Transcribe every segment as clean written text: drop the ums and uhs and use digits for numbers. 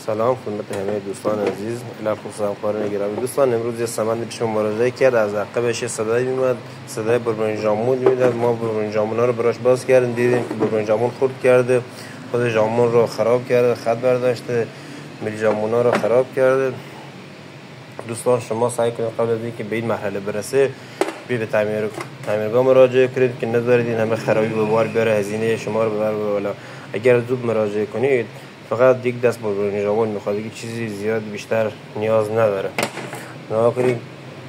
سلام خدمت همه دوستان عزیز، خصوص همکاران گرامی. دوستان امروز یه سمند پیش مراجعه کرد، از عقبش یه صدایی میومد، صدای بربرین ژامون میداد. ما بربرین ژامون ها رو براش باز کردیم، دیدیم که بربرین ژامون خورد کرده، خود ژامون رو خراب کرده، خط برداشته، میل ژامون ها رو خراب کرده. دوستان شما سعی کنید قبل از اینکه به این مرحله برسه به تعمیرگاه مراجعه کنید که نذارید این همه خرابی به بار بیاره، هزینه شما رو ببره بالا. اگر زود مراجعه کنید فقط یک دست بربرین ژامون میخواد، دیگه چیزی زیاد بیشتر نیاز نداره. نگاه کنید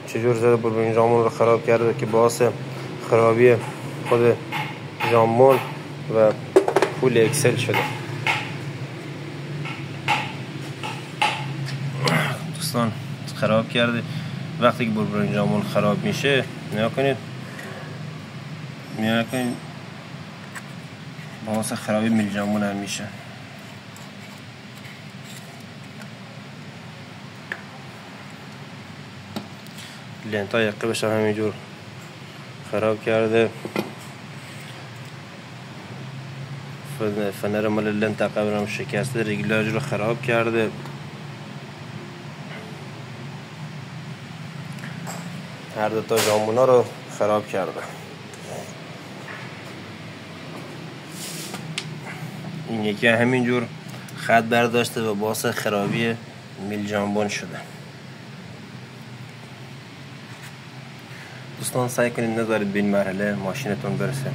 چجور زده بربرین ژامون رو خراب کرده که باعث خرابی خود ژامون و پول اکسل شده. دوستان خراب کرده. وقتی که بربرین ژامون خراب میشه نگاه کنید باعث خرابی میل ژامون هم میشه. لنت های عقبش هم همینجور خراب کرده. فنر مال لنت عقب هم شکسته، ریگلاژ رو خراب کرده. هر دو تا ژامونا رو خراب کرده. این یکی همینجور خط برداشته و باعث خرابی میل ژامون شده. دوستان سعی کنید نذارید به این مرحله ماشینتون برسه.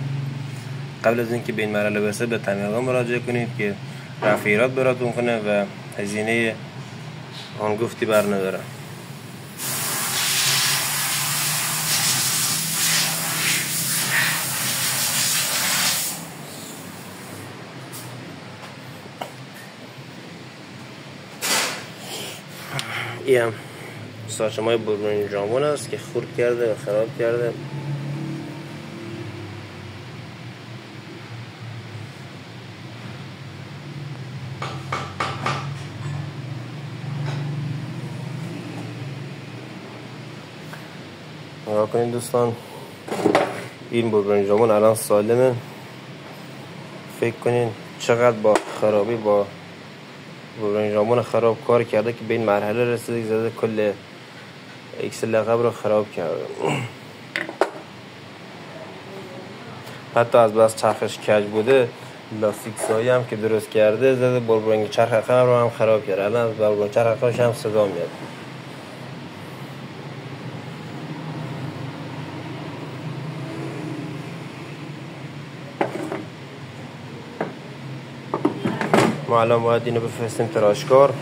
قبل از اینکه به این مرحله برسه به تعمیرگاه مراجعه کنید که رفع ایراد براتون کنه و هزینه آن گفتی بر نداره. این هم ساچمای بربرین ژامون است که خورد کرده و خراب کرده. نگاه کنید دوستان، این بربرین ژامون الان سالمه. فکر کنید چقدر با خرابی با بربرین ژامون خراب کار کرده که به این مرحله رسیده، زده کل اکسل عقب رو خراب کرده. حتی از بس چرخش کج بوده، لاستیک سایه هم که درست کرده زده بربرین چرخ عقب رو هم خراب کرده. الان از بربرین چرخ عقبش هم صدا میاد. ما الان باید اینو بفرستیم تراشکار،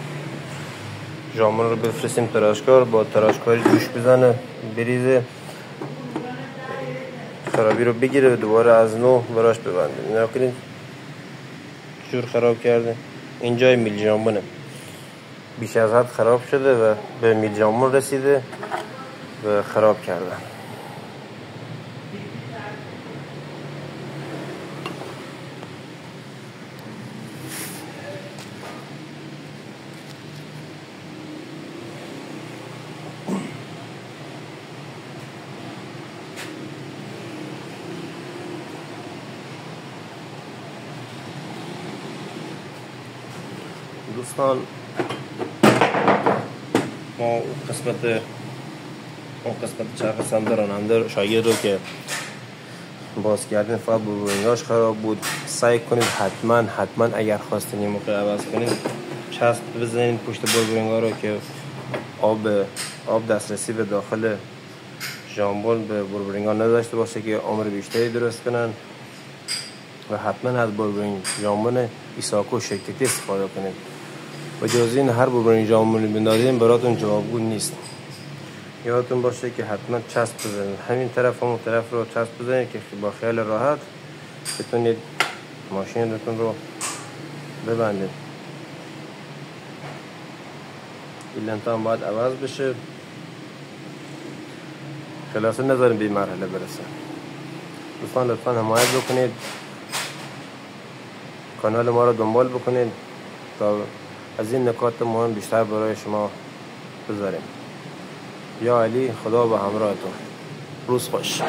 ژامون رو بفرستیم تراشکار، با تراشکاری جوش بزنه، بریزه، خرابی رو بگیره و دوباره از نو براش ببنده. نگاه کنید جور خراب کرده. اینجای میل ژامونه بیش از حد خراب شده و به میل ژامون رسیده و خراب کرده. دوستان ما اون قسمت چرخ صندوق راننده شاگرد رو که باز کردین فقط بربرینگاش خراب بود. سعی کنید حتما اگر خواستین این موقع عوض کنید چسب بزنید پشت بربرینگا رو که آب دسترسی به داخل ژامون به بربرینگا نداشته باشه که عمر بیشتری درست کنن. و حتما از بربرین ژامون ایساکو شرکتی استفاده کنید. و جز این هر بربرین ژامونی بندازین براتون جوابگو نیست. یادتون باشه که حتما چسب بزنید، همین طرف همون طرف رو چسب بزنید که با خیال راحت بتونید ماشینتون رو ببندید. این لنت هم باید عوض بشه. خلاصه نذاریم به این مرحله برسه. دوستان لطفا حمایت بکنید، کانال ما رو دنبال بکنید تا از این نکات مهم بیشتر برای شما بذاریم. یا علی، خدا به همراهتون. روز خوش.